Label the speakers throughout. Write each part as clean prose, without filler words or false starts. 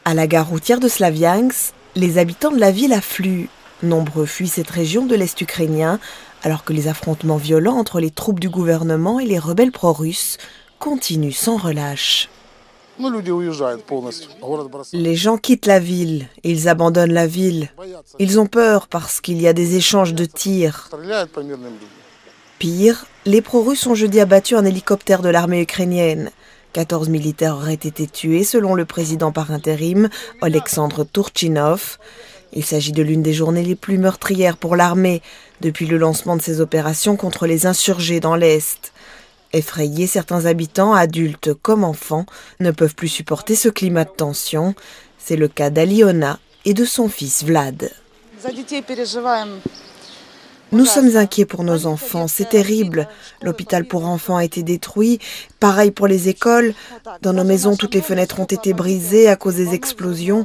Speaker 1: À la gare routière de Slaviansk, les habitants de la ville affluent. Nombreux fuient cette région de l'Est ukrainien, alors que les affrontements violents entre les troupes du gouvernement et les rebelles pro-russes continuent sans relâche. Les gens quittent la ville, ils abandonnent la ville. Ils ont peur parce qu'il y a des échanges de tirs. Pire, les pro-russes ont jeudi abattu un hélicoptère de l'armée ukrainienne. 14 militaires auraient été tués selon le président par intérim, Oleksandr Turchinov. Il s'agit de l'une des journées les plus meurtrières pour l'armée depuis le lancement de ses opérations contre les insurgés dans l'Est. Effrayés, certains habitants, adultes comme enfants, ne peuvent plus supporter ce climat de tension. C'est le cas d'Aliona et de son fils Vlad. Nous sommes inquiets pour nos enfants, c'est terrible. L'hôpital pour enfants a été détruit, pareil pour les écoles. Dans nos maisons, toutes les fenêtres ont été brisées à cause des explosions.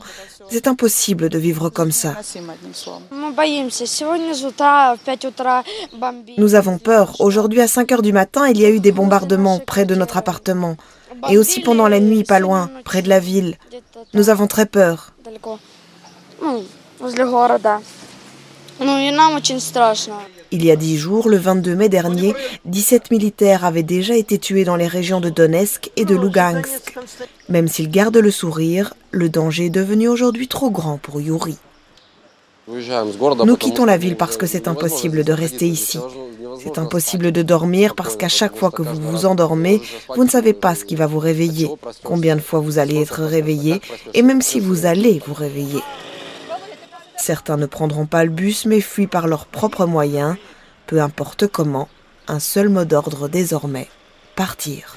Speaker 1: C'est impossible de vivre comme ça. Nous avons peur. Aujourd'hui, à 5 heures du matin, il y a eu des bombardements près de notre appartement. Et aussi pendant la nuit, pas loin, près de la ville. Nous avons très peur. Il y a 10 jours, le 22 mai dernier, 17 militaires avaient déjà été tués dans les régions de Donetsk et de Lugansk. Même s'il garde le sourire, le danger est devenu aujourd'hui trop grand pour Yuri. Nous quittons la ville parce que c'est impossible de rester ici. C'est impossible de dormir parce qu'à chaque fois que vous vous endormez, vous ne savez pas ce qui va vous réveiller, combien de fois vous allez être réveillé, et même si vous allez vous réveiller. Certains ne prendront pas le bus mais fuient par leurs propres moyens. Peu importe comment, un seul mot d'ordre désormais, partir.